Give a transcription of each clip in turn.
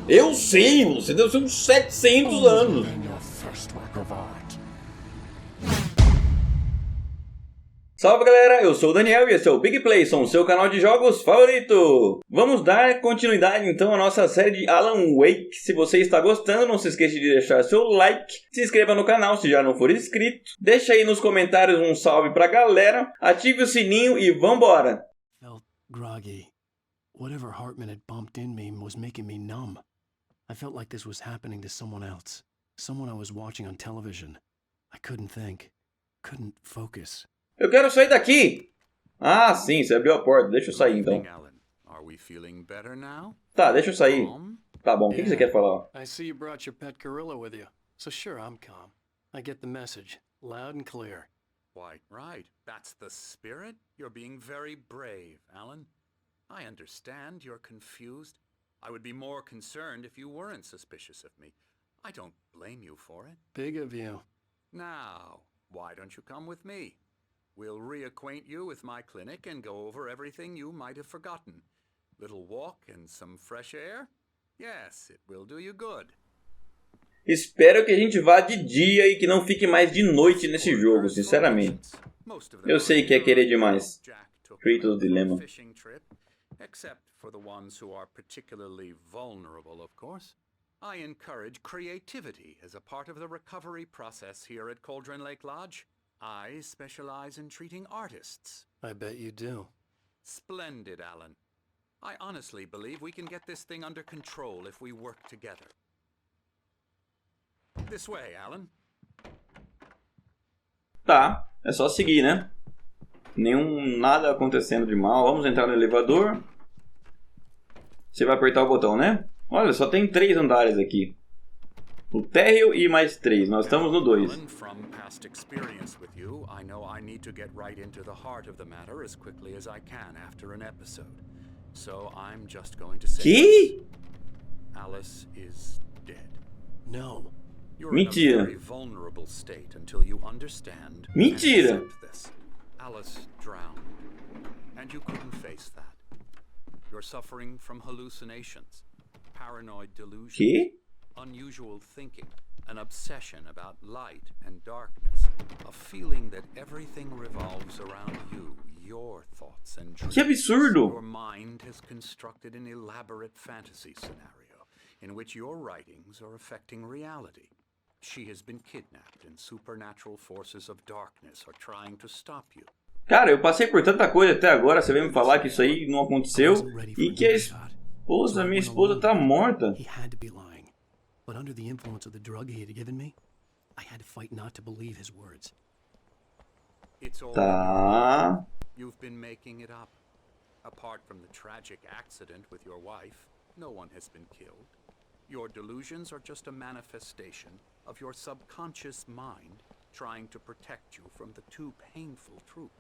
Eu sei, você deve ser uns 700 anos. Salve galera, eu sou o Daniel e esse é o Big Playson, seu canal de jogos favorito. Vamos dar continuidade então à nossa série de Alan Wake. Se você está gostando, não se esqueça de deixar seu like, se inscreva no canal se já não for inscrito, deixa aí nos comentários um salve pra galera, ative o sininho e vambora. Felt groggy. Whatever Hartman had pumped in me was making me numb. I felt like this was happening to someone else, someone I was watching on television. I couldn't think, couldn't focus. Eu quero sair daqui! Ah, sim, você abriu a porta. Deixa eu sair, então. Tá, deixa eu sair. Tá bom, o que você quer falar? I see you brought your pet gorilla with you. So sure, I'm calm. I get the message, loud and clear. Quite right. That's the spirit. You're being very brave, Alan. I understand you're confused. I would be more concerned if you weren't suspicious of me. I don't blame you for it. Big of you. Now, why don't you come with me? We'll reacquaint you with my clinic and go over everything you might have forgotten. Little walk and some fresh air? Yes, it will do you good. Espero que a gente vá de dia e que não fique mais de noite nesse jogo, sinceramente. Eu sei que é querer demais. Kratos dilema. Except for the ones who are particularly vulnerable, of course. I encourage creativity as a part of the recovery process here at Cauldron Lake Lodge. I specialize in treating artists. I bet you do. Splendid, Alan. I honestly believe we can get this thing under control if we work together. This way, Alan. Tá, é só seguir, né? Nada acontecendo de mal. Vamos entrar no elevador. Você vai apertar o botão, né? Olha, só tem 3 andares aqui. O térreo e mais 3. Nós estamos no 2. From past experience with you, I know I need to get right into the heart of the matter as quickly as I can after an episode. So I'm just going to say Que? Alice is dead. No. You're Mentira. in a very vulnerable state until you understand. Mentira. And accept this. Alice drowned, and you couldn't face that. You're suffering from hallucinations, paranoid delusions. Que? Unusual thinking, an obsession about light and darkness, a feeling that everything revolves around you, your thoughts and dreams. Que absurdo! Your mind has constructed an elaborate fantasy scenario in which your writings are affecting reality. She has been kidnapped and supernatural forces of darkness are trying to stop you. Cara, eu passei por tanta coisa até agora, você veio me falar que isso aí não aconteceu e que minha esposa tá morta. He had to be lying. But under the influence of the drug he had given me, I had to fight not to believe his words. It's all Tá. You've been making it up. Apart from the tragic accident with your wife, no one has been killed. Your delusions are just a manifestation of your subconscious mind trying to protect you from the too painful truth.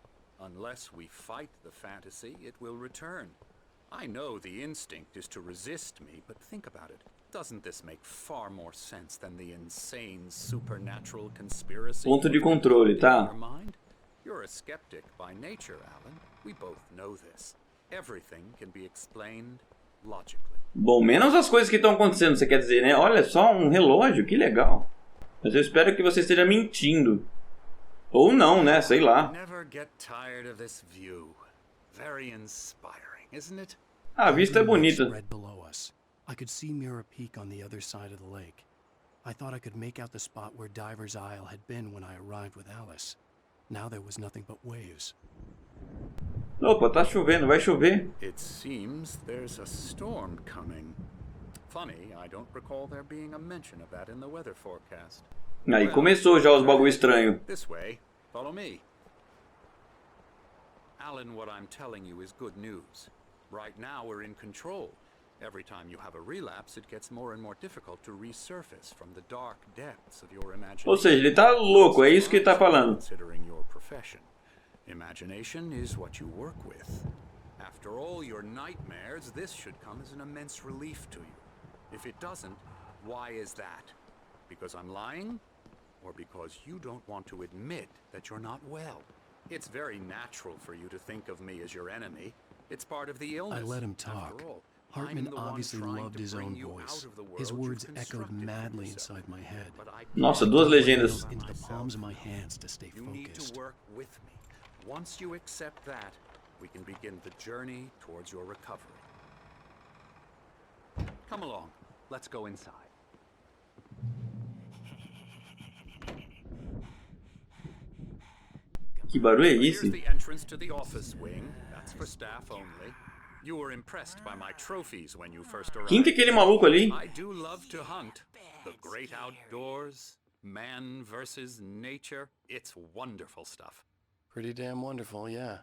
Unless we fight the fantasy, it will return. I know the instinct is to resist me, but think about it. Doesn't this make far more sense than the insane supernatural conspiracy? Ponto de controle, tá? You're a skeptic by nature, Alan. We both know this. Everything can be explained logically. Bom, menos as coisas que estão acontecendo, você quer dizer, né? Olha só, um relógio, que legal. Mas eu espero que você esteja mentindo. Ou não, né? Sei lá. Never get tired of this view. Very inspiring, isn't it? A vista é bonita. Red below us. I could see Mirror Peak on the other side of the lake. I thought I could make out the spot where Diver's Isle had been when I arrived with Alice. Now there was nothing but waves. Opa, tá chovendo, vai chover. It seems there's a storm coming. Funny, I don't recall there being a mention of that in the weather forecast. Aí começou já os bagulho estranho. This way, follow me. Alan, what I'm telling you is good news. Right now we're in control. Every time you have a relapse, it gets more and more difficult to resurface from the dark depths of your imagination. Ou seja, ele tá louco, é isso que ele tá falando. Considering your profession, imagination is what you work with. After all your nightmares, this should come as an immense relief to you. If it doesn't, why is that? Because I'm lying? Or because you don't want to admit that you're not well? It's very natural for you to think of me as your enemy. It's part of the illness. I let him talk. After all, Hartman obviously loved his own voice. His words echoed madly inside my head. Nossa, duas legendas. Into the palms of my hands to stay You need to focused. work with me. Once you accept that, we can begin the journey towards your recovery. Come along. Let's go inside. Que barulho é Here's esse? the entrance to the office wing. That's for staff only. You were impressed by my trophies when you first arrived. Quem que é aquele maluco ali? I do love to hunt. The great outdoors, man versus nature. It's wonderful stuff. Pretty damn wonderful, yeah.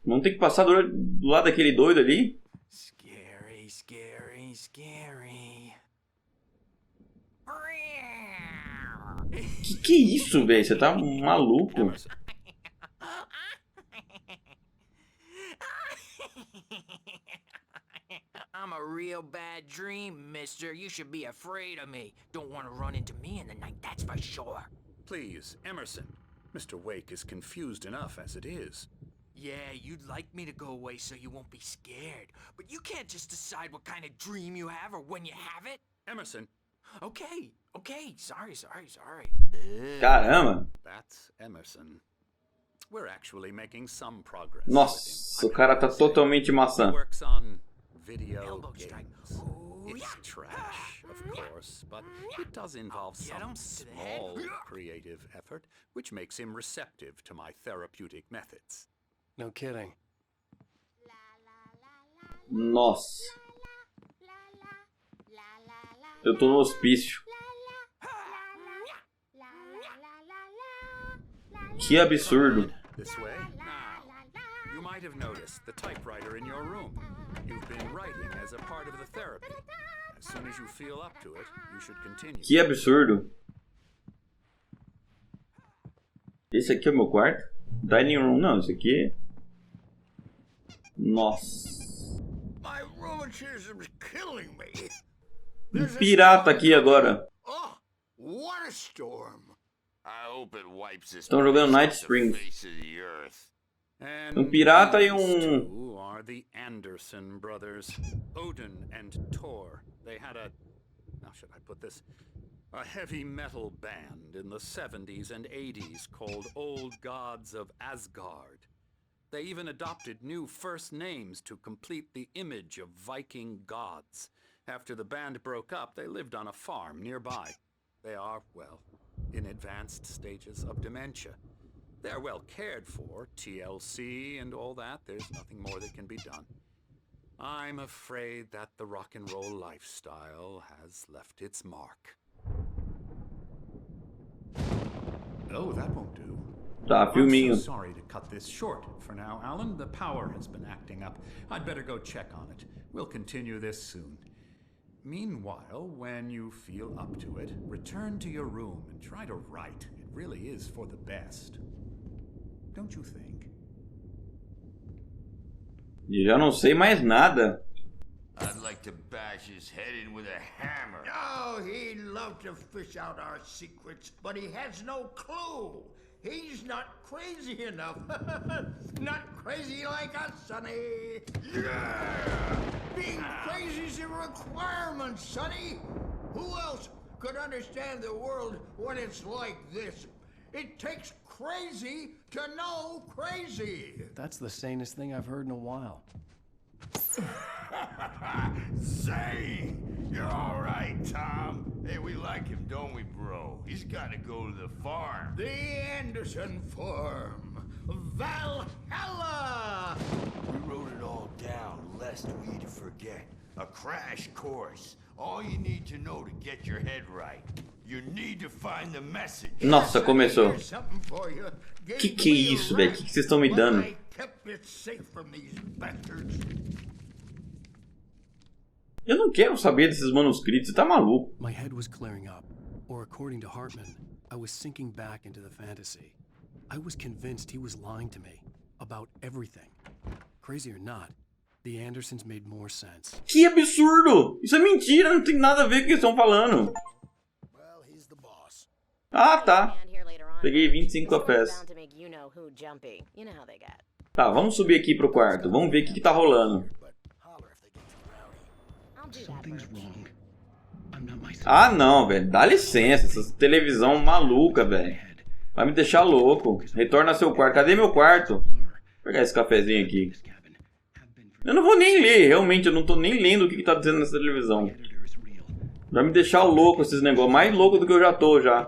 Vamos ter que passar do lado daquele doido ali? Scary, scary, scary. Que é isso, velho? Você tá maluco? Emerson, I'm a real bad dream, mister. You should be afraid of me. Don't want to run into me in the night, that's for sure. please, Emerson. Mr. Wake is confused enough as it is. Yeah, you'd like me to go away so you won't be scared. But you can't just decide what kind of dream you have or when you have it. Emerson, Okay, sorry. Caramba! that's Emerson. We're actually making some progress. Nossa, o with him. cara tá totalmente He maçã. works on video Elbow strike. games. Ooh, It's yeah. trash, of course, but it does involve Get some 'em to the head. small creative effort, which makes him receptive to my therapeutic methods. No kidding. Nossa. Eu tô no hospício. Que absurdo. This way? Now, you might have noticed the typewriter in your room. You've been writing as a part of the therapy. As soon as you feel up to it, you should continue. Que absurdo. Esse aqui é o meu quarto? Dining room, não, esse aqui é... Nossa. My rheumatism's killing me. Pirata aqui agora. Oh, what a storm. I hope it wipes this Estão jogando place Night off the Springs. face of the earth. And pirata e these two are the Anderson brothers, Odin and Tor. They had a, how should I put this? A heavy metal band in the 70s and 80s called Old Gods of Asgard. They even adopted new first names to complete the image of Viking gods. After the band broke up, they lived on a farm nearby. They are, well, in advanced stages of dementia. They're well cared for, TLC and all that. There's nothing more that can be done. I'm afraid that the rock and roll lifestyle has left its mark. Oh, that won't do. Tá, I'm filminho. so sorry to cut this short for now, Alan. The power has been acting up. I'd better go check on it. We'll continue this soon. Meanwhile, when you feel up to it, return to your room and try to write. It really is for the best. Don't you think? Já não sei mais nada. I'd like to bash his head in with a hammer. Oh, he'd love to fish out our secrets, but he has no clue. He's not crazy enough. Not crazy like us, Sonny. Yeah! Being crazy's a requirement, Sonny. Who else could understand the world when it's like this? It takes crazy to know crazy. That's the sanest thing I've heard in a while. Say, you're all right, Tom. Hey, we like him, don't we, bro? He's got to go to the farm. The Anderson Farm. Valhalla! We wrote it all down, lest we forget. A crash course. All you need to know to get your head right. You need to find the message. Nossa, começou. Here's something for you. Que é isso, velho? Que vocês estão me dando? But I kept it safe from these bastards. Eu não quero saber desses manuscritos. Você tá maluco? My head was clearing up, or according to Hartman, I was sinking back into the fantasy. I was convinced he was lying to me about everything. Crazy or not, the Andersons made more sense. Que absurdo! Isso é mentira, não tem nada a ver com o que eles estão falando. Ah, tá. Peguei 25 cafés. Tá, vamos subir aqui pro quarto. Vamos ver o que tá rolando. Ah, não, velho. Dá licença. Essa televisão maluca, velho. Vai me deixar louco. Retorna ao seu quarto. Cadê meu quarto? Vou pegar esse cafezinho aqui. Eu não vou nem ler. Realmente, eu não tô nem lendo o que tá dizendo nessa televisão. Vai me deixar louco esses negócios. Mais louco do que eu já tô, já.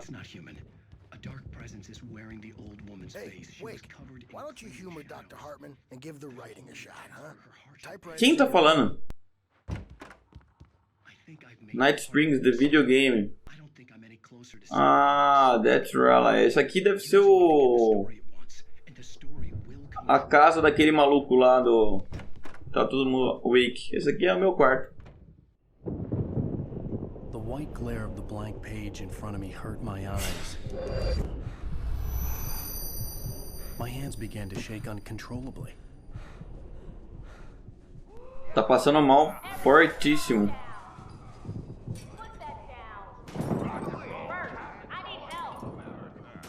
Quem tá falando? Night Springs, the videogame. Ah, that's right. Esse aqui deve ser o... a casa daquele maluco lá do... Tá todo mundo awake. Esse aqui é o meu quarto. The white glare of the blank page in front of me hurt my eyes. My hands began to shake uncontrollably. Tá passando mal fortíssimo.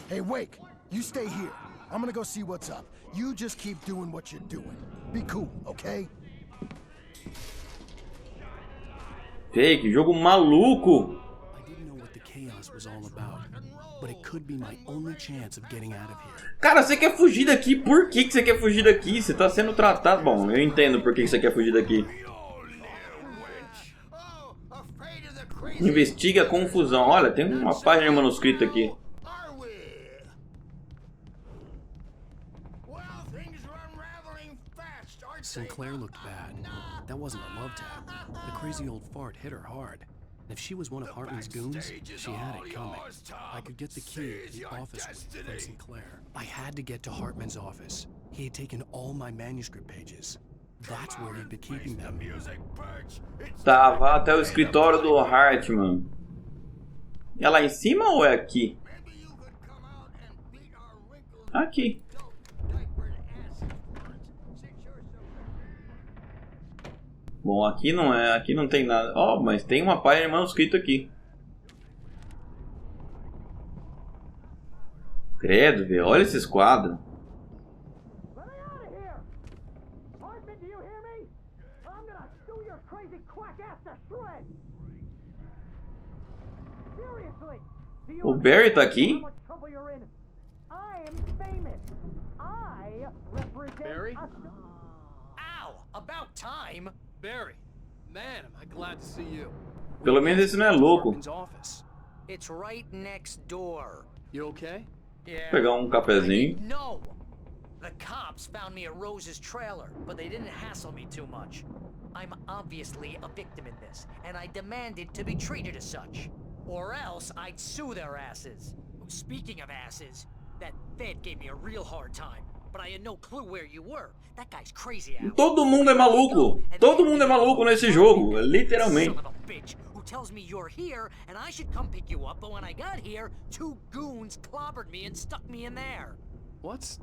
Hey, Wake, you stay here. I'm gonna go see what's up. You just keep doing what you're doing. Be cool, okay? Ei, que jogo maluco! I didn't know what the chaos was all about, but it could be my only chance of getting out of here. Cara, você quer fugir daqui? Por que você quer fugir daqui? Você tá sendo tratado... Bom, eu entendo por que você quer fugir daqui. Investiga a confusão. Olha, tem uma página de manuscrito aqui. Sinclair looked bad. That wasn't a love tap. The crazy old fart hit her hard. And if she was one of Hartman's goons, she had it coming. I could get the key to the office from Sinclair. I had to get to Hartman's office. He had taken all my manuscript pages. That's where he'd been keeping them. Tá, vá até o escritório do Hartman. É lá em cima ou é aqui? Aqui. Bom, aqui não é, aqui não tem nada. Ó, mas tem uma página de manuscrito aqui. Credo, velho. Olha esses quadros. O Barry tá aqui? Barry? Ow! About time! Barry, man, am I glad to see you. Pelo menos esse não é louco. It's right next door. You okay? Yeah. Vou pegar um cafezinho. No! The cops found me at Rose's trailer, but they didn't hassle me too much. I'm obviously a victim in this, and I demanded to be treated as such. Or else I'd sue their asses. Speaking of asses, that Fed gave me a real hard time, but I had no clue where you were. That guy's crazy out. Todo mundo é maluco. Todo mundo é maluco nesse jogo, literalmente. Son of a bitch who tells me you're here and I should come pick you up, but when I got here, two goons clobbered me and stuck me in there. What's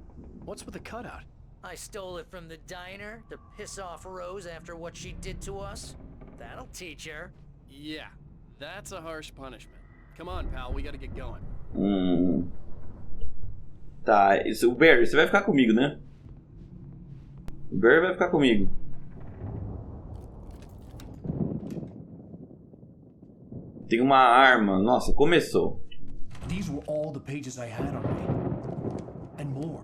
with the cutout? I stole it from the diner to piss off Rose after what she did to us. That'll teach her. Yeah, that's a harsh punishment. Come on, pal, we gotta get going. Tá, isso, o Barry, você vai ficar comigo, né? O Barry vai ficar comigo. Tem uma arma. Nossa, começou. These were all the pages I had on me. And more.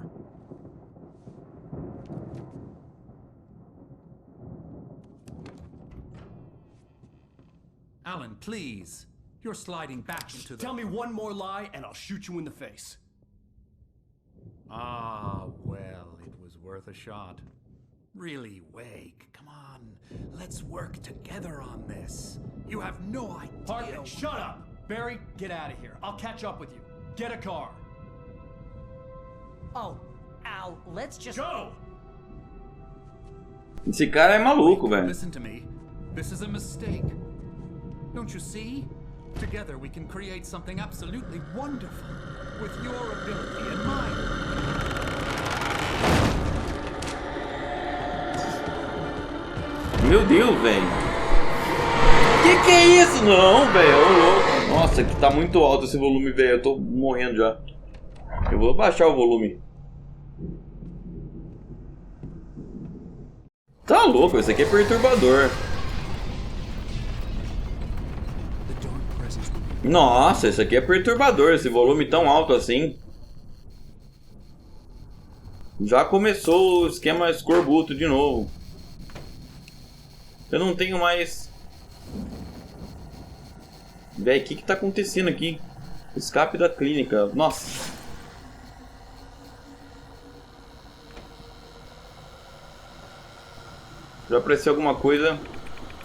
Alan, please. You're sliding back into the... Tell me one more lie and I'll shoot you in the face. Ah, well, it was worth a shot. Really, Wake, come on. Let's work together on this. You have no idea... Hartman, shut up! Barry, get out of here. I'll catch up with you. Get a car. Oh, Al, let's just... Go! Esse cara é maluco, velho. Listen to me. This is a mistake. Don't you see? Together we can create something absolutely wonderful. With your ability and mine. Meu Deus, velho. Que é isso? Não, velho. Ô, louco. Nossa, que tá muito alto esse volume, velho. Eu tô morrendo já. Eu vou baixar o volume. Tá louco, esse aqui é perturbador. Nossa, isso aqui é perturbador, esse volume tão alto assim. Já começou o esquema escorbuto de novo. Eu não tenho mais... Véi, o que tá acontecendo aqui? Escape da clínica. Nossa. Já apareceu alguma coisa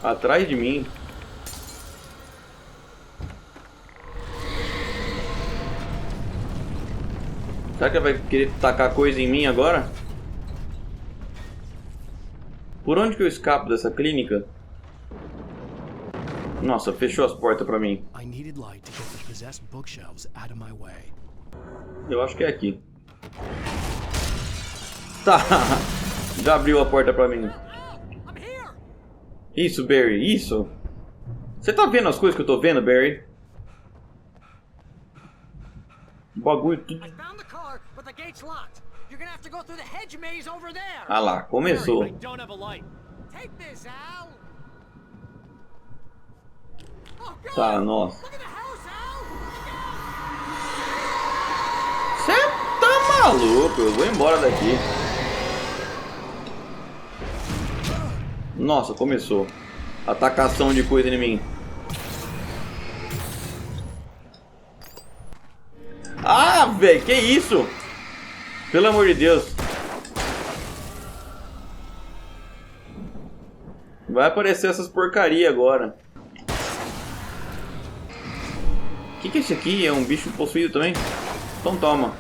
atrás de mim. Será que ela vai querer tacar coisa em mim agora? Por onde que eu escapo dessa clínica? Nossa, fechou as portas pra mim. Eu acho que é aqui. Tá. Já abriu a porta pra mim. Isso, Barry, isso. Você tá vendo as coisas que eu tô vendo, Barry? O bagulho tudo... Ah lá, começou. Tá, nossa. Você tá maluco? Eu vou embora daqui. Nossa, começou. Atacação de coisa em mim. Ah, velho, que isso? Pelo amor de Deus. Vai aparecer essas porcaria agora. O que é isso aqui? É um bicho possuído também? Então toma.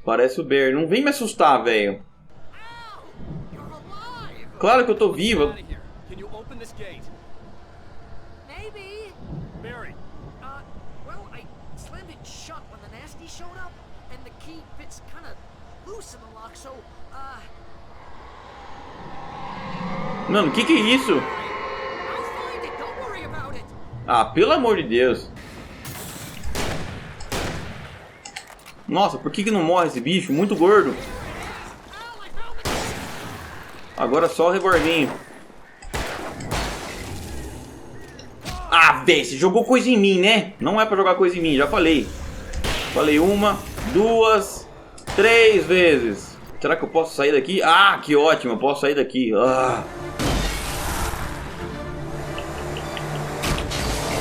Parece o Bear. Não vem me assustar, velho. Claro que eu tô viva. Mano, o que é isso? Ah, pelo amor de Deus. Nossa, por que não morre esse bicho? Muito gordo. Agora só o reborvinho. Ah, véi, você jogou coisa em mim, né? Não é pra jogar coisa em mim, já falei. Falei 1, 2, 3 vezes. Será que eu posso sair daqui? Ah, que ótimo, eu posso sair daqui. Ah.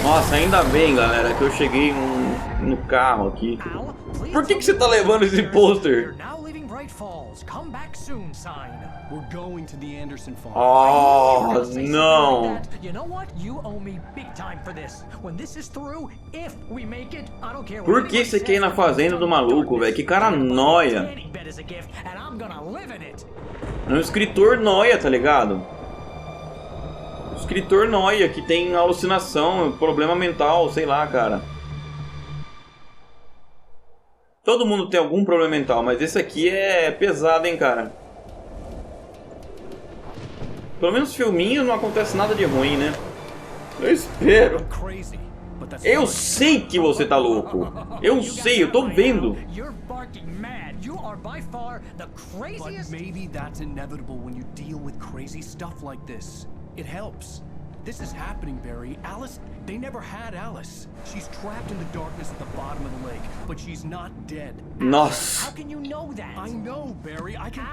Nossa, ainda bem, galera, que eu cheguei no carro aqui. Por que você tá levando esse pôster? Oh, não. Por que você quer ir na fazenda do maluco, velho? Que cara noia. É um escritor noia, tá ligado? Escritor noia que tem alucinação, problema mental, sei lá, cara. Todo mundo tem algum problema mental, mas esse aqui é pesado, hein, cara. Pelo menos filminho não acontece nada de ruim, né? Eu espero. Eu sei que você tá louco. Eu sei, eu tô vendo. But maybe that's inevitable when you deal with crazy stuff like this. It helps. This is happening, Barry. Alice, they never had Alice. She's trapped in the darkness at the bottom of the lake, but she's not dead. Nossa. How can you know that? I know, Barry. I can.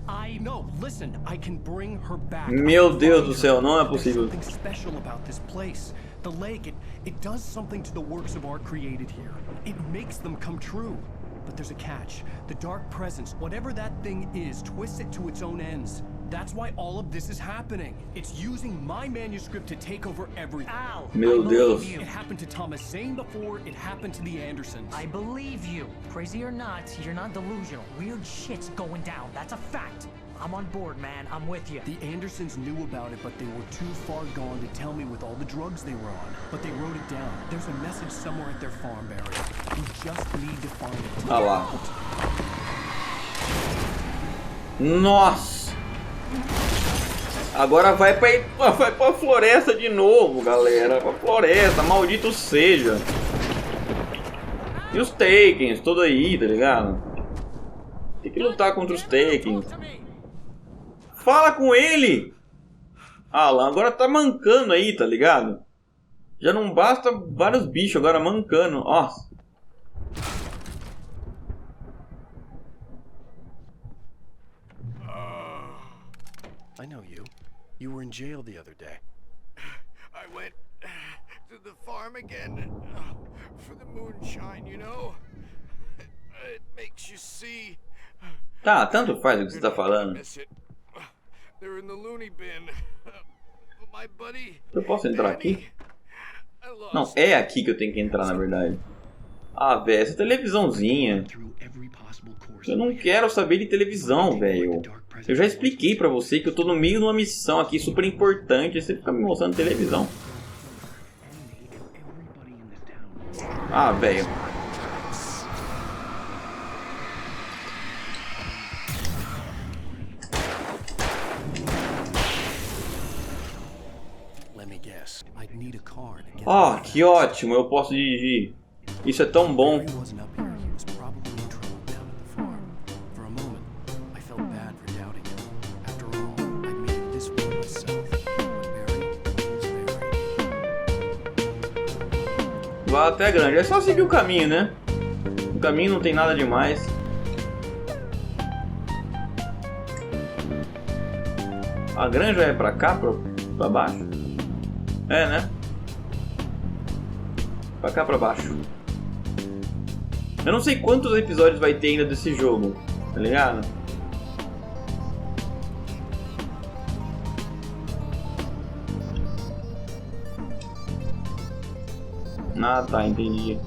I know. Listen, I can bring her back. Meu Deus do céu, não é possível. There's something special about this place. The lake, it does something to the works of art created here. It makes them come true. But there's a catch. The dark presence, whatever that thing is, twists it to its own ends. That's why all of this is happening. It's using my manuscript to take over everything. Meu Deus. It happened to Thomas Zane before it happened to the Andersons. I believe you. Crazy or not, you're not delusional. Weird shit's going down. That's a fact. I'm on board, man. I'm with you. The Andersons knew about it, but they were too far gone to tell me with all the drugs they were on. But they wrote it down. There's a message somewhere at their farm, Barry. We just need to find it. Ah lá. Nossa. Agora vai pra floresta de novo, galera. Pra floresta, maldito seja. E os Takens, todo aí, tá ligado? Tem que lutar contra os Takens. Fala com ele! Alan agora tá mancando aí, tá ligado? Já não basta vários bichos agora mancando. Ó. I know you. You were in jail the other day. I went to the farm again for the moonshine, you know? It makes you see. Tá, tanto faz o que você tá falando. They're in the loony bin. My buddy. Eu posso entrar aqui? Não, é aqui que eu tenho que entrar, na verdade. Ah, velho, essa televisãozinha. Eu não quero saber de televisão, velho. Eu já expliquei pra você que eu tô no meio de uma missão aqui super importante e você fica me mostrando televisão. Ah, velho. Oh, que ótimo, eu posso dirigir. Isso é tão bom. Vá até a granja. É só seguir o caminho, né? O caminho não tem nada demais. A granja é pra cá, pra baixo? É, né? Pra cá, pra baixo. Eu não sei quantos episódios vai ter ainda desse jogo, tá ligado? Ah, tá, entendi.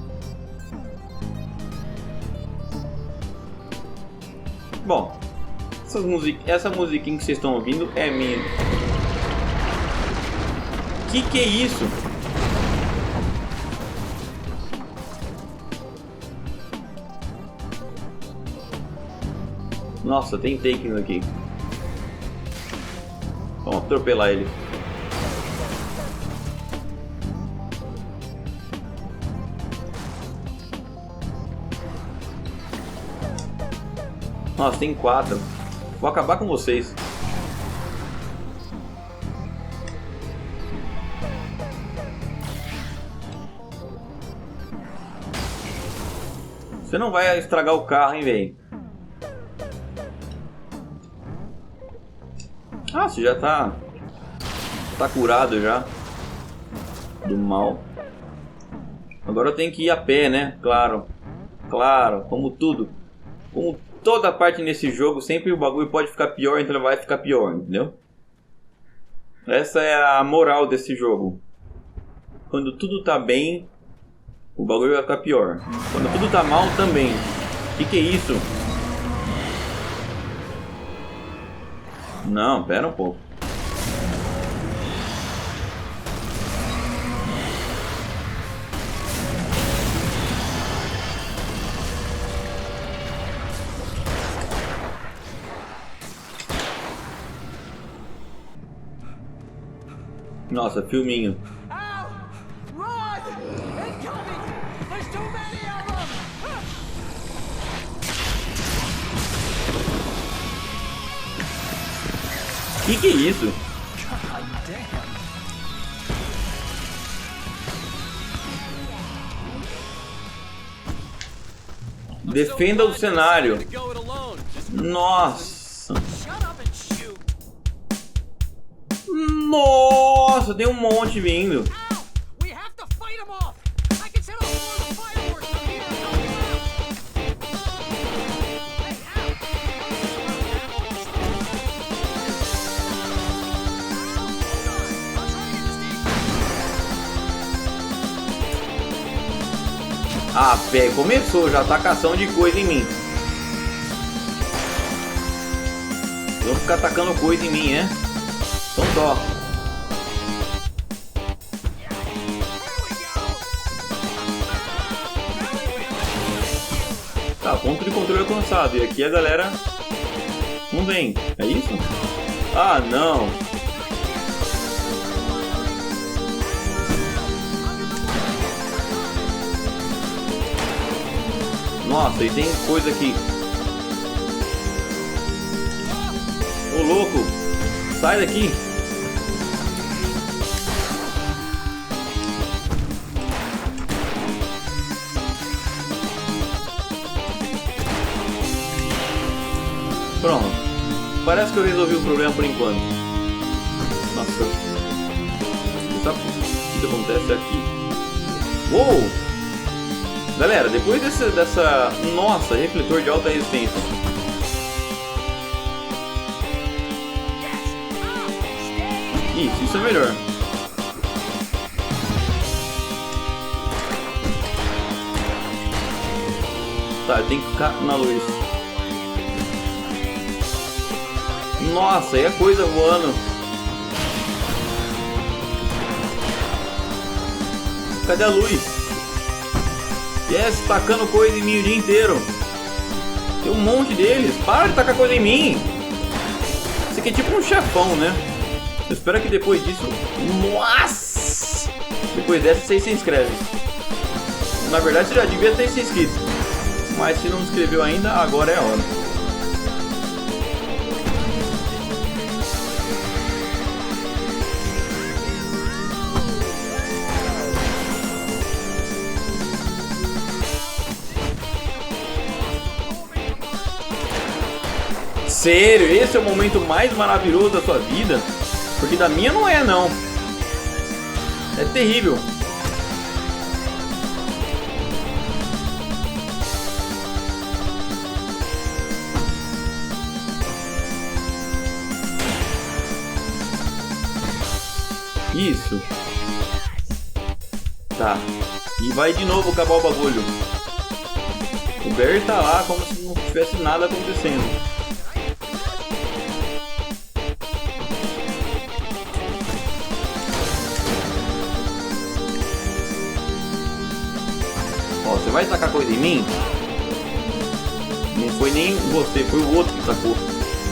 Bom, essa musiquinha que vocês estão ouvindo é minha. Que é isso? Nossa, tem takes aqui. Vamos atropelar ele. Nossa, tem 4. Vou acabar com vocês. Você não vai estragar o carro, hein, velho? Ah, você já tá curado já do mal. Agora eu tenho que ir a pé, né? Claro, como tudo. Como toda parte nesse jogo, sempre o bagulho pode ficar pior, então ele vai ficar pior, entendeu? Essa é a moral desse jogo. Quando tudo tá bem, o bagulho vai ficar pior. Quando tudo tá mal, também. Que é isso? Não, pera um pouco. Nossa, filminho. Que é isso? Defenda o cenário. Nossa. Nossa, tem um monte vindo. Ah, pé, começou já, tacação de coisa em mim. Vão ficar tacando coisa em mim, né? Então dó. Tá, ponto de controle alcançado. E aqui a galera não vem. É isso? Ah, não. Nossa, e tem coisa aqui. Ô louco, sai daqui. Pronto. Parece que eu resolvi o problema por enquanto. Nossa. Sabe o que acontece aqui? Uou! Galera, depois dessa... Nossa, refletor de alta resistência. Isso é melhor. Tá, tem que ficar na luz. Nossa, aí a coisa voando. Cadê a luz? Yes, tacando coisa em mim o dia inteiro. Tem um monte deles. Para de tacar coisa em mim. Isso aqui é tipo um chefão, né? Eu espero que depois disso... Nossa! Depois dessa você se inscreve. Na verdade você já devia ter se inscrito. Mas se não se inscreveu ainda, agora é a hora. Sério, esse é o momento mais maravilhoso da sua vida? Porque da minha não é, não. É terrível. Isso. Tá. E vai de novo acabar o bagulho. O Barry tá lá como se não tivesse nada acontecendo. Ó, você vai tacar coisa em mim? Não foi nem você, foi o outro que tacou.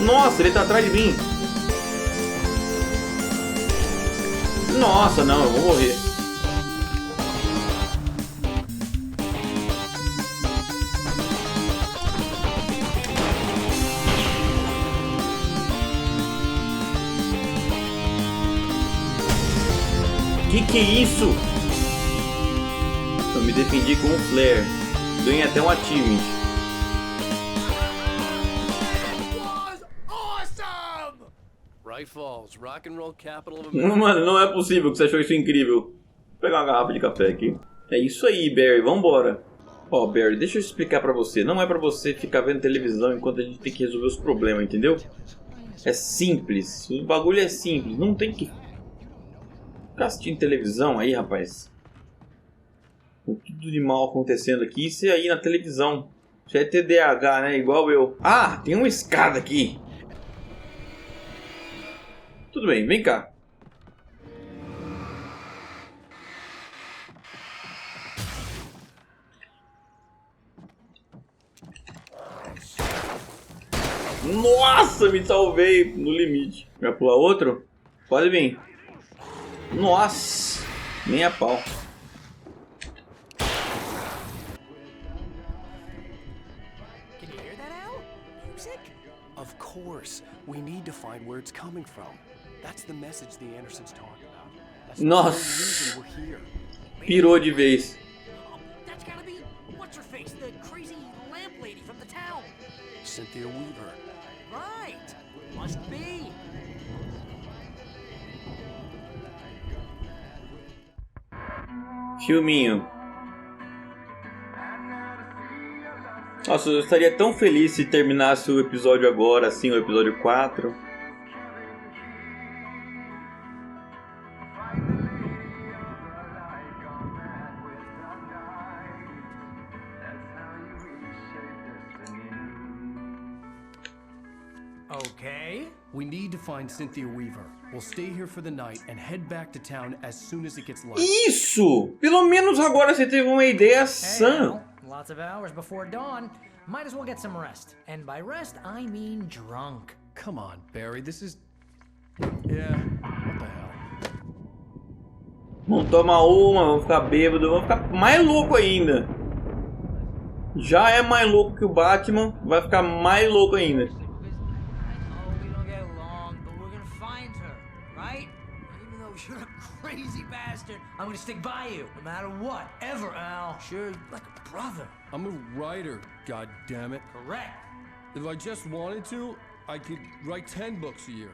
Nossa, ele tá atrás de mim. Nossa, não, eu vou morrer. Que é isso? Eu me defendi com um flare. Ganhei até um achievement. Falls, rock and roll capital of Mano, não é possível que você achou isso incrível. Vou pegar uma garrafa de café aqui. É isso aí, Barry, vambora. Ó, Barry, deixa eu explicar pra você. Não é pra você ficar vendo televisão enquanto a gente tem que resolver os problemas, entendeu? É simples. O bagulho é simples. Não tem que ficar assistindo televisão aí, rapaz. Com tudo de mal acontecendo aqui. Isso aí na televisão. Isso é TDAH, né? Igual eu. Ah, tem uma escada aqui. Tudo bem, vem cá. Nossa, me salvei no limite. Vai pular outro? Pode vir. Nossa, nem a pau. Can you hear that, Al? Music? Of course, we need to find where it's coming from. That's the message the Andersons talk about. That's the Nossa, reason we're here. pirou de vez. Oh, that's gotta be what's her face, the crazy lamp lady from the town. Cynthia Weaver. Right, must be. Filminho. Nossa, eu estaria tão feliz se terminasse o episódio agora, assim, o episódio 4. Okay. We need to find Cynthia Weaver. We'll stay here for the night and head back to town as soon as it gets light. Isso! Pelo menos agora você teve uma ideia Hey, sã. Al, lots of hours before dawn. Might as well get some rest. And by rest, I mean drunk. Come on, Barry, this is... Yeah, what the hell? Vamos tomar uma, vamos ficar bêbado, vamos ficar mais louco ainda. Já é mais louco que o Batman, vai ficar mais louco ainda. We don't get along, but we're gonna find her, right? Even though you're a crazy bastard, I'm gonna stick by you, no matter what, ever, Al. Sure, like a brother. I'm a writer, goddammit. Correct. If I just wanted to, I could write 10 books a year.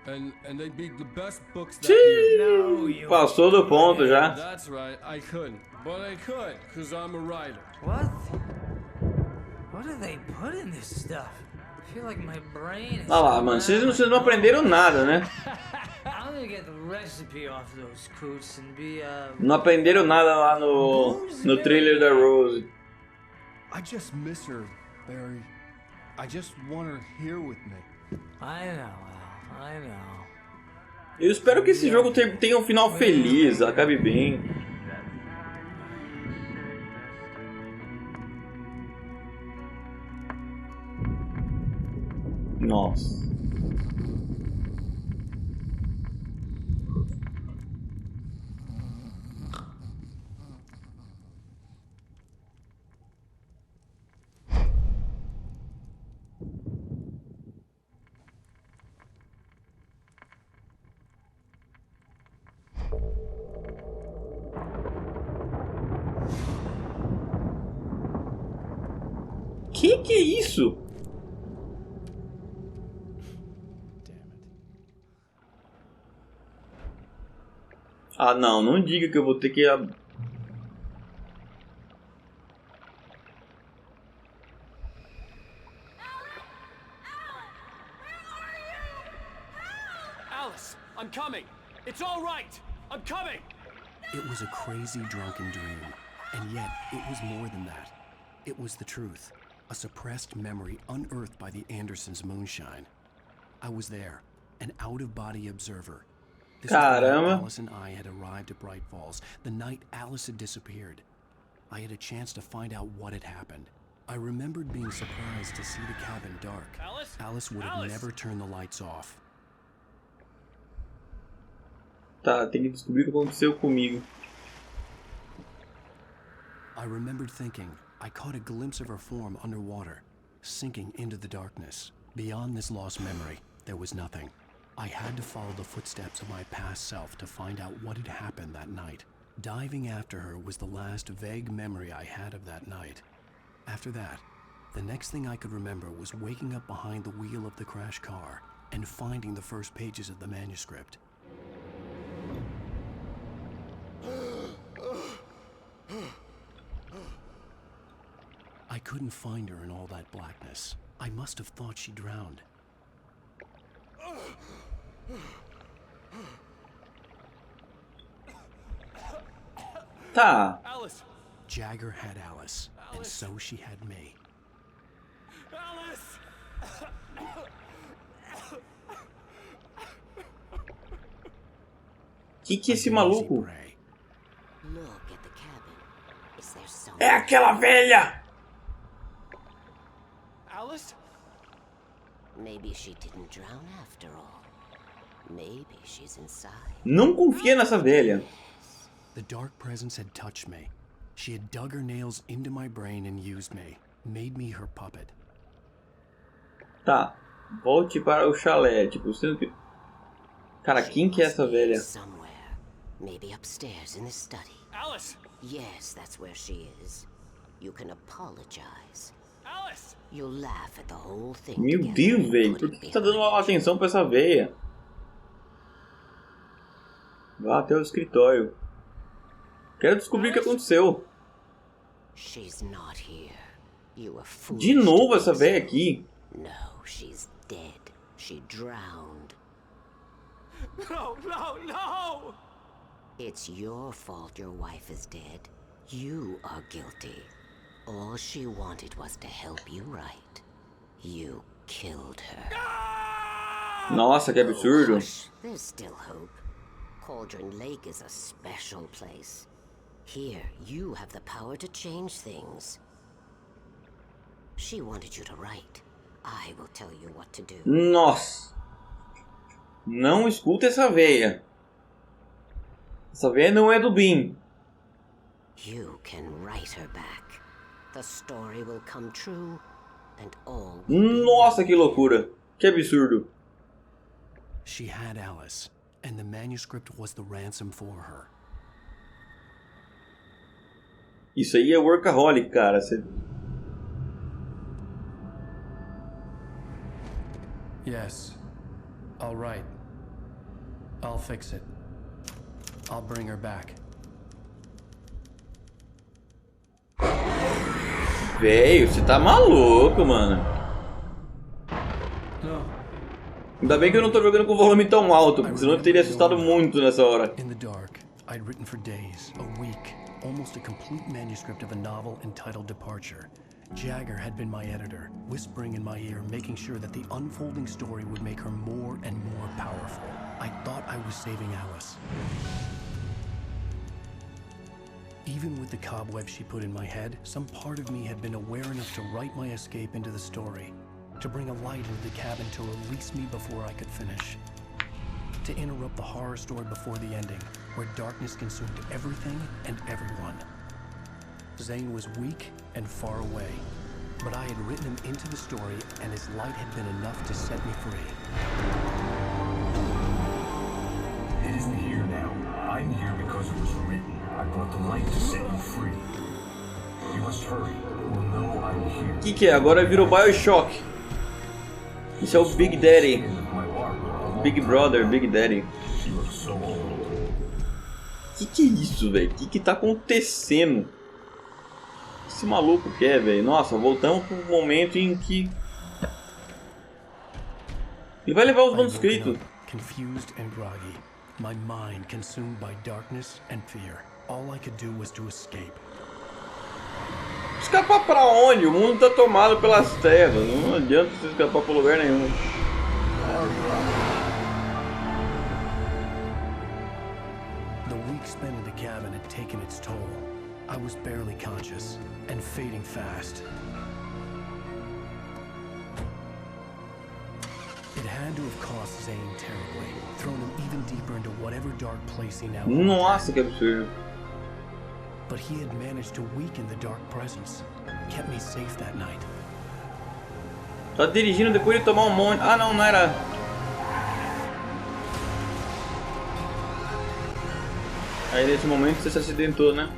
And they'd be the best books that year. No, you... Passou do ponto já. That's right, I couldn't. But I could, because I'm a writer. What? What do they put in this stuff? I feel like my brain is... Olha lá, mano, vocês não aprenderam nada, né? I'm gonna get the recipe off those coots and be Não aprenderam nada lá no trailer da Rose. I just miss her, Barry. I just want her here with me. I know, Al. I know. Eu espero que esse jogo tenha um final feliz, acabe bem. Nossa. Que é isso? Ah, não diga que eu vou ter que... Alice, I'm coming. It's all right. I'm coming. It was a crazy drunken dream, and yet it was more than that. It was the truth, a suppressed memory unearthed by the Andersons' moonshine. I was there, an out-of-body observer. This was the night Alice and I had arrived at Bright Falls, the night Alice had disappeared. I had a chance to find out what had happened. I remembered being surprised to see the cabin dark. Alice would have never turned the lights off. Tá, tem que descobrir o que aconteceu comigo. I remembered thinking, I caught a glimpse of her form underwater, sinking into the darkness. Beyond this lost memory, there was nothing. I had to follow the footsteps of my past self to find out what had happened that night. Diving after her was the last vague memory I had of that night. After that, the next thing I could remember was waking up behind the wheel of the crashed car and finding the first pages of the manuscript. I couldn't find her in all that blackness. I must have thought she drowned. Tá. Alice. Jagger had Alice, and so she had me. Alice. Que é esse maluco? Look at the cabin. Is there someone? É aquela velha! Alice? Maybe she didn't drown after all. Maybe she's inside. Não confia nessa velha. The dark presence had touched me. She had dug her nails into my brain and used me, made me her puppet. Tá, volte para o chalé, tipo, sendo que... Cara, quem que é essa velha? Somewhere. Maybe upstairs in the study. Alice! Yes, that's where she is. You can apologize. Alice! You'll laugh at the whole thing. Meu Deus, velho, por que você tá dando atenção pra essa velha? Vá até o escritório. Quero descobrir o que aconteceu. She's not here. You were foolish. De novo essa velha aqui. No, she's dead. She drowned. No, no, no! It's your fault your wife is dead. You are guilty. All she wanted was to help you right. You killed her. Nossa, que absurdo. Hush, there's still hope. Cauldron Lake is a special place. Here, you have the power to change things. She wanted you to write. I will tell you what to do. Nossa. Não escuta essa velha. Essa velha não é do bem. You can write her back. The story will come true, and all. Nossa, que loucura. Que absurdo. She had Alice, and the manuscript was the ransom for her. Isso aí é workaholic, cara. Yes. All right. I'll fix it. I'll bring her back. Velho, você tá maluco, mano. Ainda bem que eu não tô jogando com o volume tão alto, porque senão eu teria assustado muito nessa hora. In the dark, I'd written for days, a week, almost a complete manuscript of a novel entitled Departure. Jagger had been my editor, whispering in my ear, making sure that the unfolding story would make her more and more powerful. I thought I was saving Alice. Even with the cobweb she put in my head, some part of me had been aware enough to write my escape into the story, to bring a light into the cabin to release me before I could finish, to interrupt the horror story before the ending, where darkness consumed everything and everyone. Zane was weak and far away, but I had written him into the story, and his light had been enough to set me free. It isn't here now. I'm here because it was written. I brought the light to set you free. You must hurry. We'll know I'm here. Que é? Agora virou Bioshock. Isso é o Big Daddy. Big Brother, Big Daddy. Que é isso, velho? Que tá acontecendo? Esse maluco quer, velho? Nossa, voltamos pro momento em que ele vai levar os manuscritos. Confused and groggy, my mind consumed by darkness and fear. All I could do was to escape. Escapar pra onde? O mundo tá tomado pelas trevas. Não adianta você escapar pra lugar nenhum. The week spent in the cabin had taken its toll. I was barely conscious and fading fast. It had to have cost Zane terribly, thrown him even deeper into whatever dark place he now. Nossa, que absurdo. But he had managed to weaken the dark presence, kept me safe that night. Tá dirigindo depois de tomar um monte. Ah, não, não era. Aí nesse momento você se acidentou, né?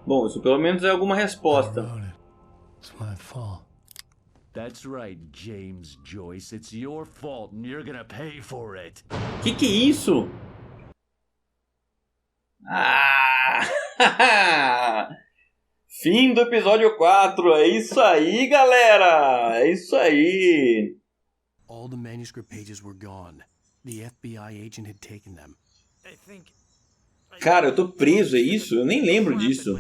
Bom, isso pelo menos é alguma resposta. It's my fault. That's right, James Joyce. It's your fault and you're gonna pay for it. Que é isso? Ah! Fim do episódio 4. É isso aí, galera. É isso aí. All the manuscript pages were gone. The FBI agent had taken them. Cara, eu tô preso, é isso? Eu nem lembro disso.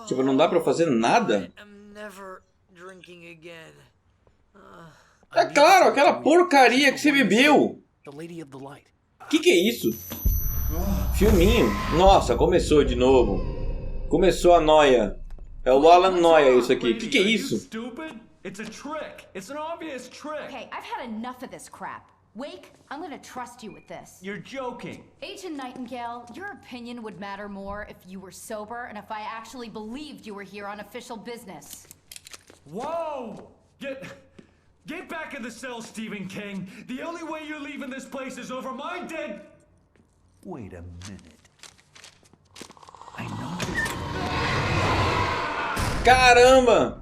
Tipo, não dá pra fazer nada? É claro, aquela porcaria que você bebeu. Que é isso? Filminho. Nossa, começou de novo. Começou a noia. É o Alan Noia isso aqui. Que é isso? It's a trick. It's an obvious trick. Okay, I've had enough of this crap. Wake, I'm gonna trust you with this. You're joking. Agent Nightingale, your opinion would matter more if you were sober and if I actually believed you were here on official business. Whoa! Get back in the cell, Stephen King. The only way you're leaving this place is over my dead... Wait a minute. I know. Caramba!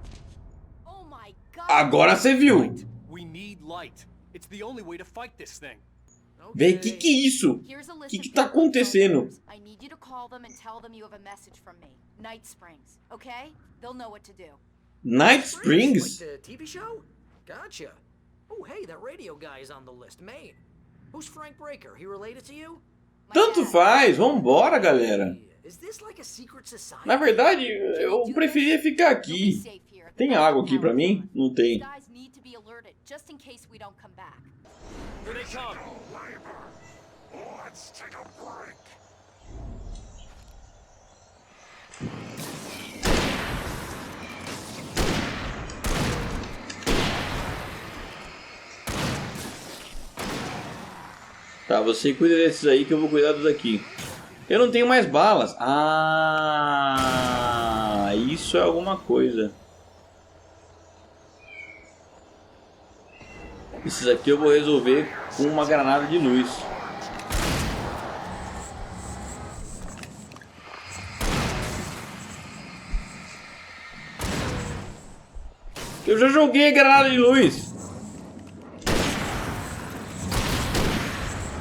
Oh my God. Agora você viu. We need light. It's the only way to fight this thing. Véi, que é isso? Que tá acontecendo? I need you to call them and tell them you have a message from me. Night Springs, okay? They'll know what to do. Night Springs? Like the TV show? Gotcha. Oh, hey, that radio guy is on the list, Maine. Who's Frank Breaker? He related to you? Tanto faz, vambora, galera. Is this like a secret society? Na verdade, eu preferia ficar aqui. Tem água aqui pra mim? Não tem. Guys need to be alerted just in case we don't come back. Here they come. Let's take a break. Tá, você cuida desses aí que eu vou cuidar dos daqui. Eu não tenho mais balas. Ah, isso é alguma coisa. Esses aqui eu vou resolver com uma granada de luz. Eu já joguei granada de luz.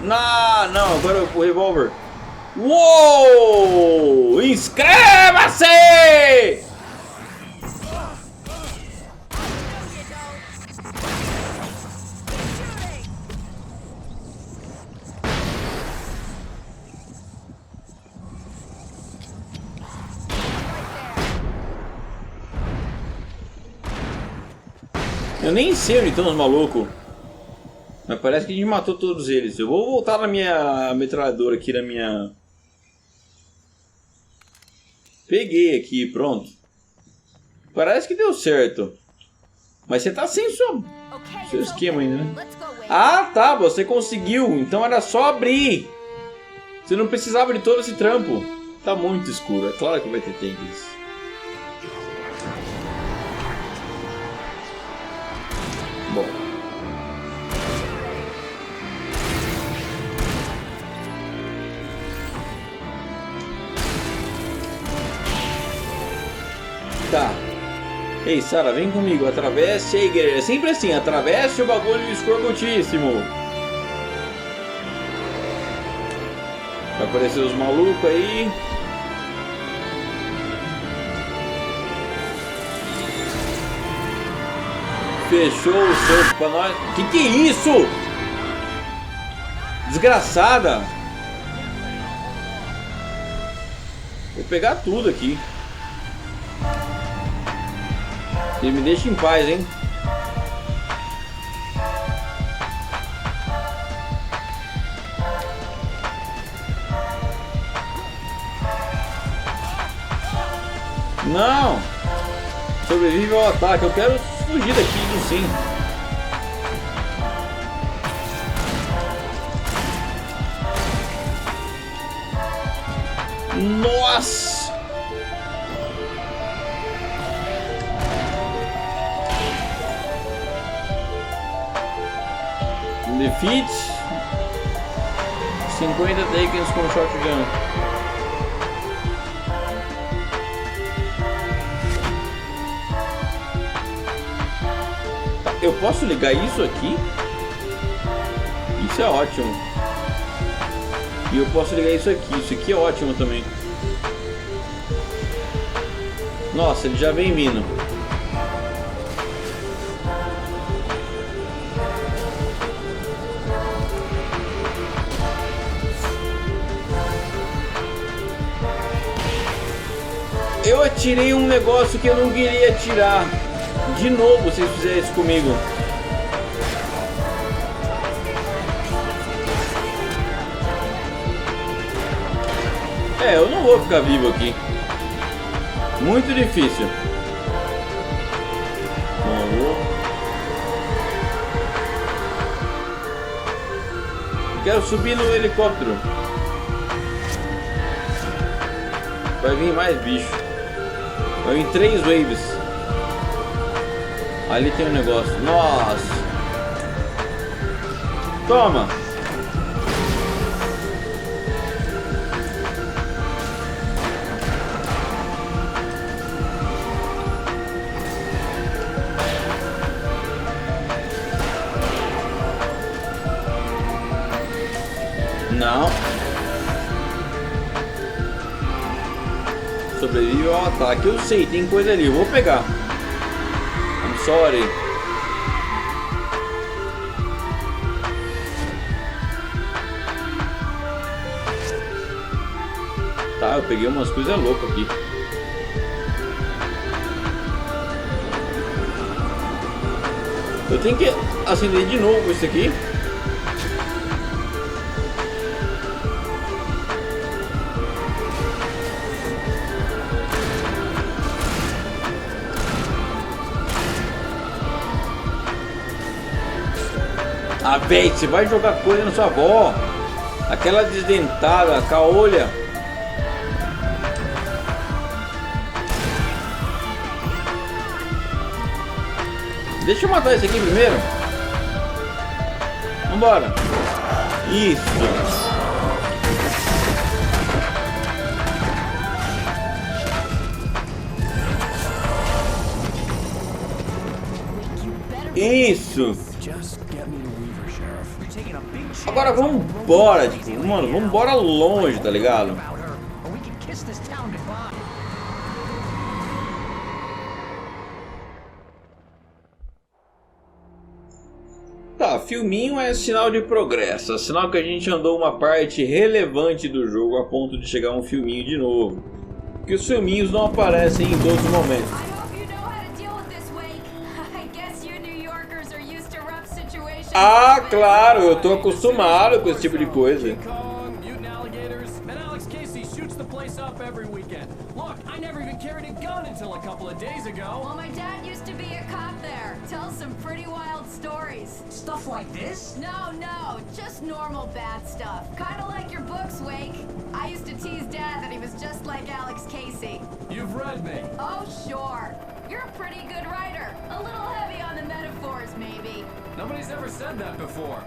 Não, agora o revólver. Uou! Inscreva-se! Eu nem sei onde estão os malucos. Mas parece que a gente matou todos eles. Eu vou voltar na minha metralhadora aqui, na minha... Peguei aqui, pronto. Parece que deu certo. Mas você tá sem seu esquema ainda, né? Ah, tá, você conseguiu. Então era só abrir. Você não precisava de todo esse trampo. Tá muito escuro, é claro que vai ter tanques. Bom. Tá. Ei, Sarah, vem comigo. Atravesse aí, galera. É sempre assim. Atravesse o bagulho escorbutíssimo. Vai aparecer os malucos aí. Fechou o cerco pra nós. Que é isso? Desgraçada. Vou pegar tudo aqui. Ele me deixa em paz, hein? Não! Sobrevive ao ataque. Eu quero fugir daqui, não sim. Nossa! Defeat 50 takens com shotgun. Eu posso ligar isso aqui? Isso é ótimo. E eu posso ligar isso aqui é ótimo também. Nossa, ele já vem vindo. Eu atirei um negócio que eu não queria atirar. De novo, se vocês fizerem isso comigo. É, eu não vou ficar vivo aqui. Muito difícil. Quero subir no helicóptero. Vai vir mais bicho. Vai vir 3 waves. Ali tem um negócio. Nossa. Toma. Não. Sobrevive ao ataque. Eu sei, tem coisa ali. Eu vou pegar. I'm sorry. Tá, eu peguei umas coisas loucas aqui. Eu tenho que acender de novo isso aqui. Ah, véi, você vai jogar coisa na sua avó. Aquela desdentada, caolha. Deixa eu matar esse aqui primeiro. Vambora. Isso. Isso. Agora vamos embora, tipo, mano, vamos embora longe, tá ligado? Tá, filminho é sinal de progresso, é sinal que a gente andou uma parte relevante do jogo a ponto de chegar um filminho de novo. Porque os filminhos não aparecem em todos os momentos. Ah, claro, eu tô acostumado com esse tipo de coisa. Look, I never even carried a gun until a couple of days ago. Well, my dad used to be a cop there. Tells some pretty wild stories. Stuff like this? No, just normal bad stuff. Kinda like your books, Wake. I used to tease Dad that he was just like Alex Casey. You've read me. Oh, sure. You're a pretty good writer. A little heavy on the metaphors, maybe. Nobody's ever said that before.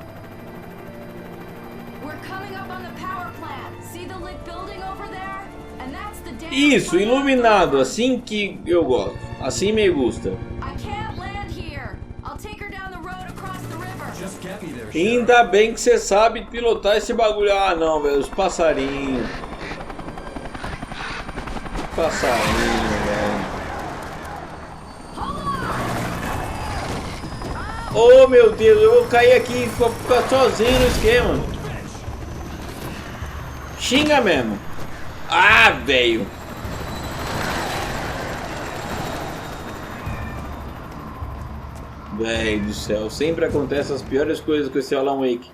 We're coming up on the power plant. See the lit building over there? And that's the Isso, iluminado, assim que eu gosto. Assim me gusta. I can't land here. I'll take her down the road across the river. Just get me there. Ainda bem que você sabe pilotar esse bagulho. Ah, não, velho, os passarinhos. Passarinho, velho. Oh, meu Deus, eu vou cair aqui e ficar sozinho no esquema. Xinga mesmo. Ah, velho. Velho do céu, sempre acontece as piores coisas com esse Alan Wake.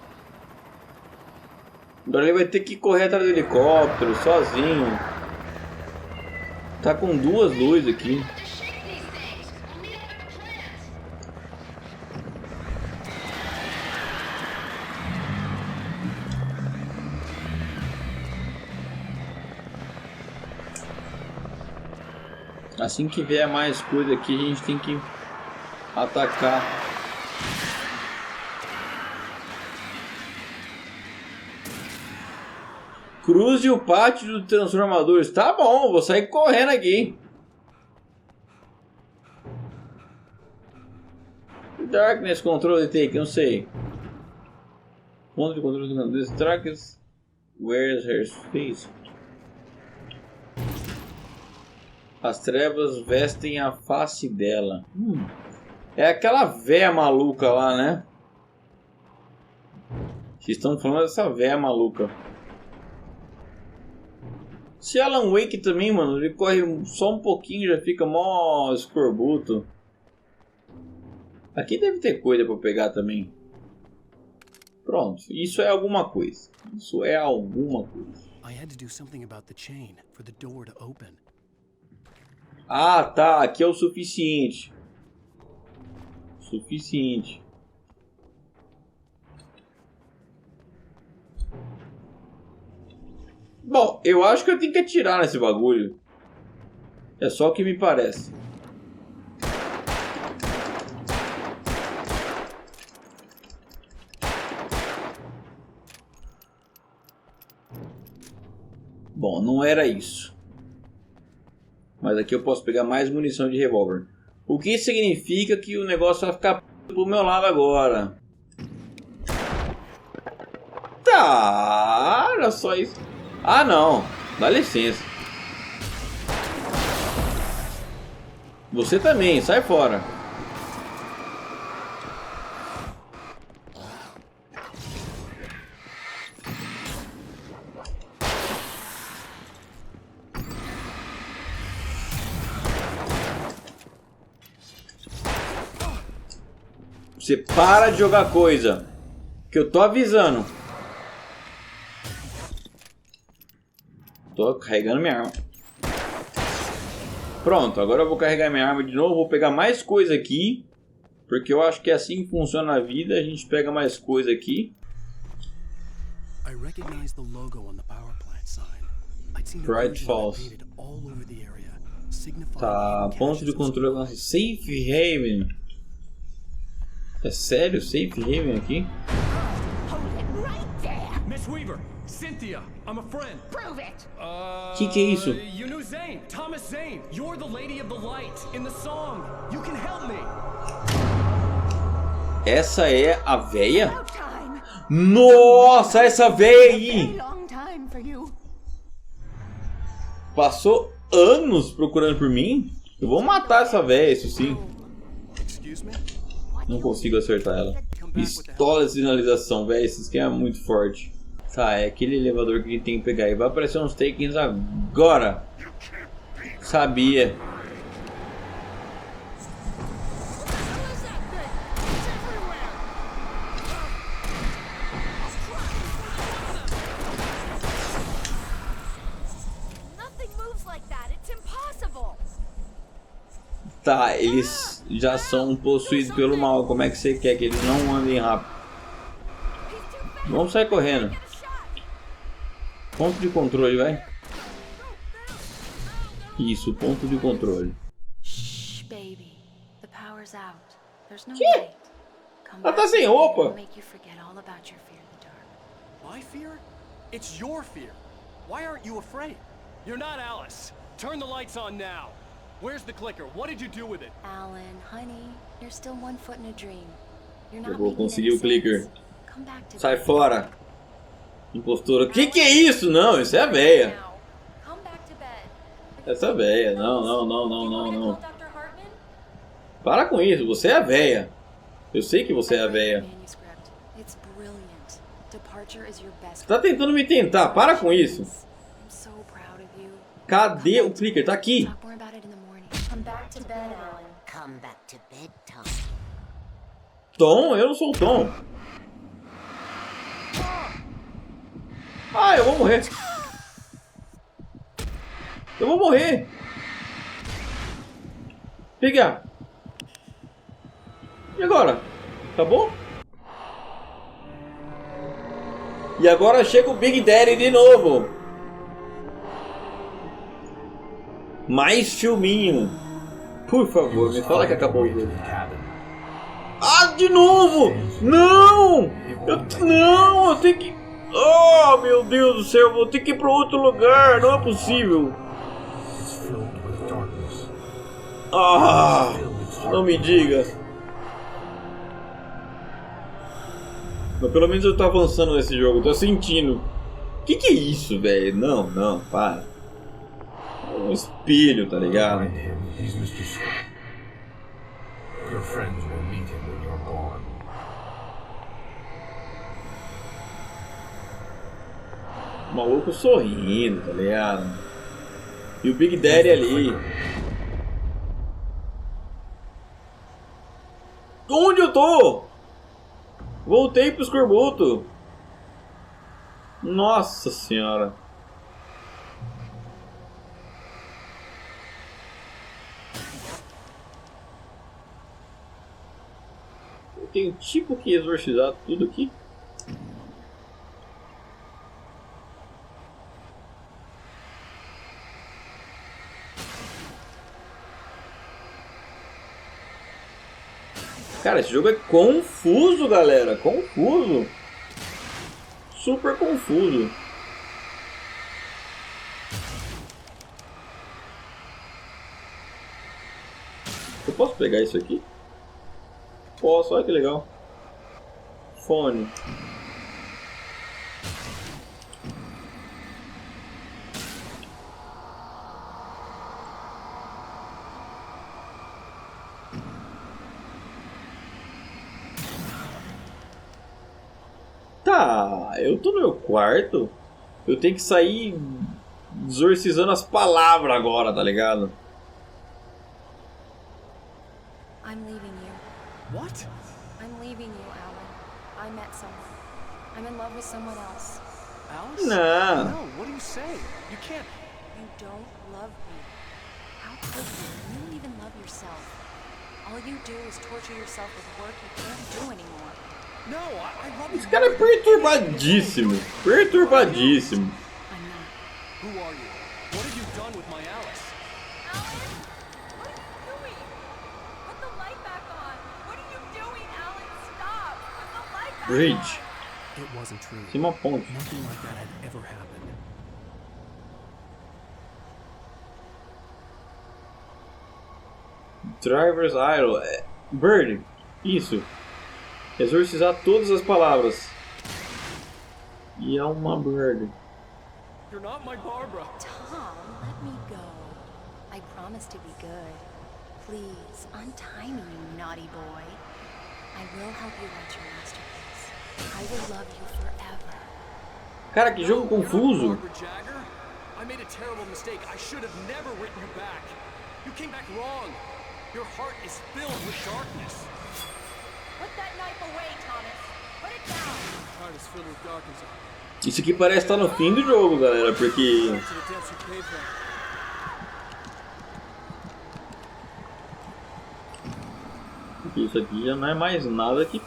Agora ele vai ter que correr atrás do helicóptero sozinho. Tá com duas luzes aqui. Assim que vier mais coisa aqui, a gente tem que atacar. Cruze o pátio dos transformadores. Tá bom, vou sair correndo aqui. Darkness Control Take, não sei. Ponto de controle do canal. Darkness. Where's her face? As trevas vestem a face dela. É aquela véia maluca lá, né? Vocês estão falando dessa véia maluca. Se Alan Wake também, mano, ele corre só um pouquinho e já fica mó escorbuto. Aqui deve ter coisa pra pegar também. Pronto, isso é alguma coisa. Isso é alguma coisa. I had to do something about the chain for the door to open. Ah, tá. Aqui é o suficiente. Suficiente. Bom, eu acho que eu tenho que atirar nesse bagulho. É só o que me parece. Bom, não era isso. Mas aqui eu posso pegar mais munição de revólver. O que significa que o negócio vai ficar pro meu lado agora. Tá, era só isso. Ah, não. Dá licença. Você também, sai fora. Você para de jogar coisa, que eu tô avisando. Tô carregando minha arma. Pronto, agora eu vou carregar minha arma de novo. Vou pegar mais coisa aqui, porque eu acho que é assim que funciona a vida. A gente pega mais coisa aqui. Bright Falls. Tá, ponto de controle. Safe Haven. É sério? Safe Haven aqui? Miss Weaver, Cynthia, I'm a friend. Prove it. Que é isso? You knew Zane, Thomas Zane. You're the lady of the light in the song. You can help me. Essa é a véia? Nossa, essa véia aí! Passou anos procurando por mim? Eu vou matar essa véia, isso sim. Não consigo acertar ela. Pistola de sinalização, velho. Esse esquema é muito forte. Tá, é aquele elevador que a gente tem que pegar. E vai aparecer uns takings agora. Sabia. Tá, eles já são possuídos pelo mal. Como é que você quer que eles não andem rápido? Vamos sair correndo. Ponto de controle, vai. Isso, ponto de controle. Shh, baby. The power's out. There's no Que? light. Ela tá sem roupa. Make you forget all about your fear in the dark. My fear? It's your fear. Why aren't you afraid? You're not Alice. Turn the lights on now. Where's the clicker? What did you do with it? Alan, honey, you're still one foot in a dream. You're Eu not vou making conseguir any o clicker. sense. Come back to Sai bed. fora. Impostora. Que é isso? Não, isso é a véia. Come back to bed. Essa é a véia. Não, não, não, não, não, não. Para com isso, você é a véia. Eu sei que você é a véia. Manuscript. It's brilliant. Departure is your best. Você tá tentando me tentar, para com isso. I'm so proud of you. Cadê o clicker? Tá aqui. Talk more about it in the morning. Come back to bed, Alan. Come back to bed, Tom. Tom? Eu não sou o Tom. Ah, eu vou morrer. Eu vou morrer. Pegar. E agora? Tá bom? E agora chega o Big Daddy de novo. Mais filminho. Por favor, me fala que acabou o jogo. Ah, de novo! Não! Eu tenho que... Oh, meu Deus do céu, eu vou ter que ir para outro lugar. Não é possível. Ah, não me diga. Mas pelo menos eu tô avançando nesse jogo, tô sentindo. Que é isso, velho? Não, não, para. É um espelho, tá ligado? O maluco sorrindo, tá ligado? E o Big Daddy ali. Onde eu tô? Voltei pro escorbuto. Nossa senhora. Eu tenho tipo que exorcizar tudo aqui. Cara, esse jogo é confuso, galera. Confuso. Super confuso. Eu posso pegar isso aqui? Posso, olha que legal. Fone. Tá, eu tô no meu quarto. Eu tenho que sair exorcizando as palavras agora, tá ligado? I'm leaving you. What? I'm leaving you, Alan. I met someone. I'm in love with someone else. Alice? Nah. No, what do you say? You can't... You don't love me. How could you? You don't even love yourself. All you do is torture yourself with work you can't do anymore. No, I love Esse cara é perturbadíssimo. Perturbadíssimo. I'm not. Who are you? What have you done with my Alice? Alan? What are you doing? Put the light back on. What are you doing, Alan? Stop. Put the light back Bridge. It wasn't true. Tem uma ponte. Nothing like that had ever happened. Driver's Idol. Bird. Isso. Exorcizar todas as palavras. E é uma merda. You're not my Barbara. Tom, let me go. I promise to be good. Please, untie me, you naughty boy. I will help you write your masterpiece. I will love you forever. Cara, que jogo confuso. I made a terrible mistake. I should have never written you back. You came back wrong. Your heart is filled with darkness. Put that knife away, Thomas. Put it down. Your heart is filled with darkness. Isso aqui parece estar no fim do jogo, galera, porque... Isso aqui já não é mais nada que...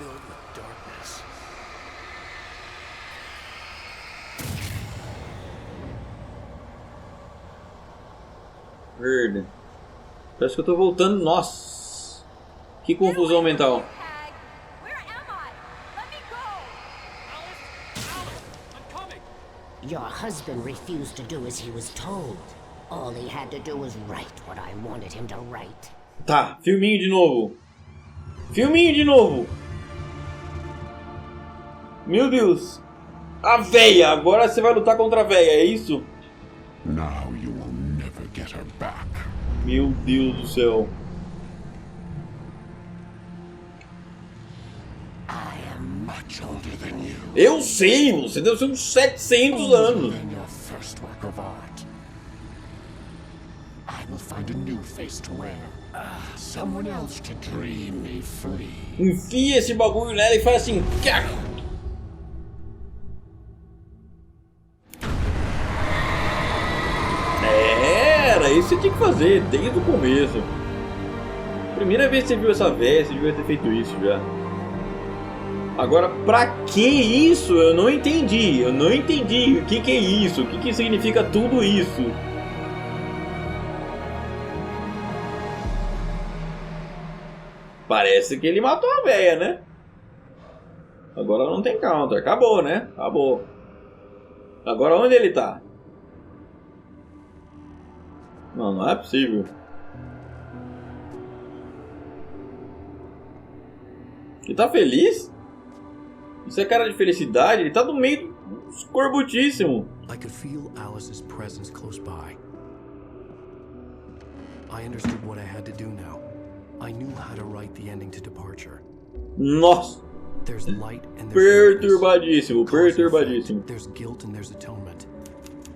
Verde. Parece que eu tô voltando. Nossa! Que confusão mental. Your husband refused to do as he was told. All he had to do was write what I wanted him to write. Tá, filminho de novo. Filminho de novo. Meu Deus. A véia. Agora você vai lutar contra a véia, é isso? Now you will never get her back. Meu Deus do céu. I am much older than you. Eu sei, você deve ser uns 700 anos. Your first work of art. I will find a new face to wear. Someone else to dream me free. Enfia esse bagulho nela e faz assim. Era isso que você tinha que fazer desde o começo. Primeira vez que você viu essa véia, você devia ter feito isso já. Agora, pra que isso? Eu não entendi. Eu não entendi. O que é isso? O que significa tudo isso? Parece que ele matou a véia, né? Agora não tem counter. Acabou, né? Acabou. Agora onde ele tá? Não, não é possível. Ele tá feliz? Isso é cara de felicidade? Ele tá no meio escorbutíssimo. I could feel Alice's presence close by. I understood what I had to do now. I knew how to write the ending to Departure. Nossa! There's light and there's perturbadíssimo, perturbadíssimo. There's guilt and there's atonement.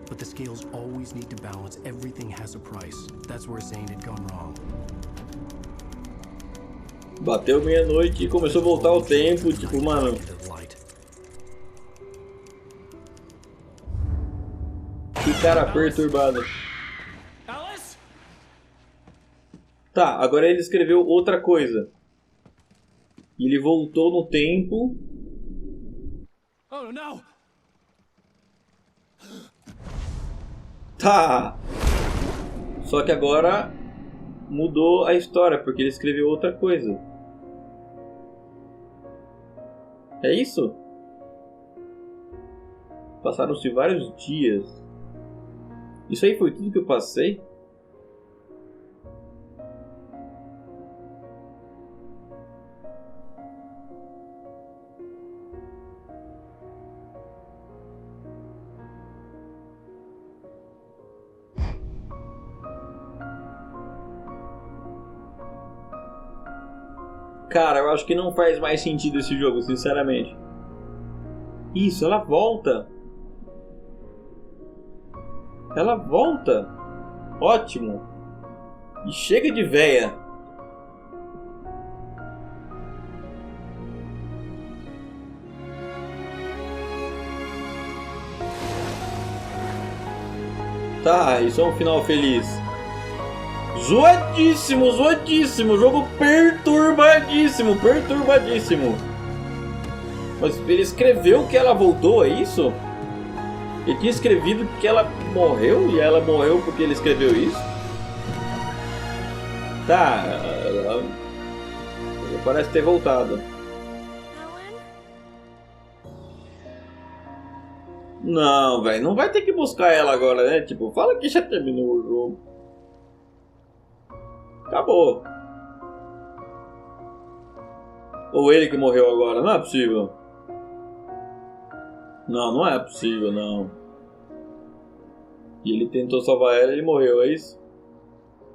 But the scales always need to balance. Everything has a price. That's where Zane had gone wrong. Bateu meia-noite e começou a voltar o tempo, tipo, mano. Que cara perturbado. Tá, agora ele escreveu outra coisa. Ele voltou no tempo. Oh, não! Tá. Só que agora mudou a história, porque ele escreveu outra coisa. É isso? Passaram-se vários dias. Isso aí foi tudo que eu passei? Cara, eu acho que não faz mais sentido esse jogo, sinceramente. Isso, ela volta. Ela volta. Ótimo. E chega de véia. Tá, isso é um final feliz. Zoadíssimo, zoadíssimo. Jogo perturbadíssimo, perturbadíssimo. Mas ele escreveu que ela voltou, é isso? Ele tinha escrevido que ela morreu e ela morreu porque ele escreveu isso? Tá, ela parece ter voltado. Não, velho, não vai ter que buscar ela agora, né? Tipo, fala que já terminou o jogo. Acabou. Ou ele que morreu agora? Não é possível. Não, não é possível, não. E ele tentou salvar ela e ele morreu, é isso?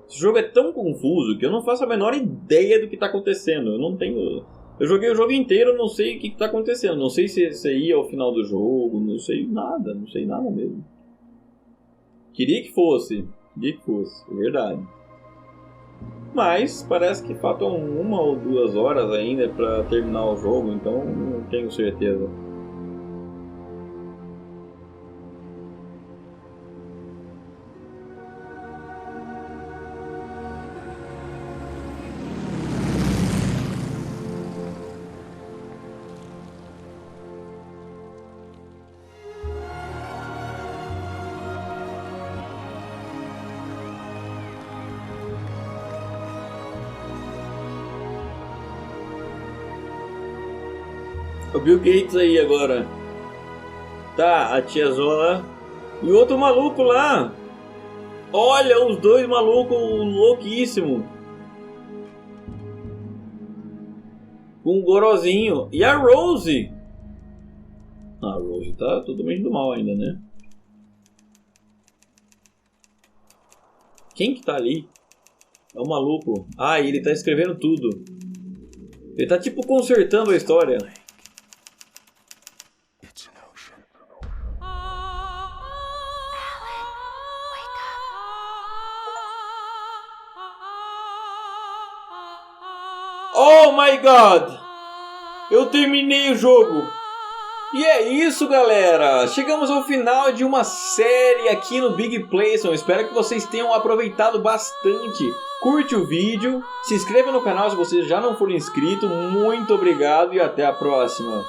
Esse jogo é tão confuso que eu não faço a menor ideia do que está acontecendo. Eu não tenho... Eu joguei o jogo inteiro, não sei o que está acontecendo. Não sei se ia ao final do jogo, não sei nada mesmo. Queria que fosse, é verdade. Mas parece que faltam 1 ou 2 horas ainda para terminar o jogo, então não tenho certeza. O Bill Gates aí agora. Tá, a tiazona. E o outro maluco lá. Olha, os dois malucos louquíssimos. Com um gorozinho. E a Rose. A Rose tá totalmente do mal ainda, né? Quem que tá ali? É o maluco. Ah, ele tá escrevendo tudo. Ele tá tipo consertando a história. Oh my god! Eu terminei o jogo! E é isso, galera! Chegamos ao final de uma série aqui no Big Playson. Espero que vocês tenham aproveitado bastante. Curte o vídeo, se inscreva no canal se você já não for inscrito. Muito obrigado e até a próxima!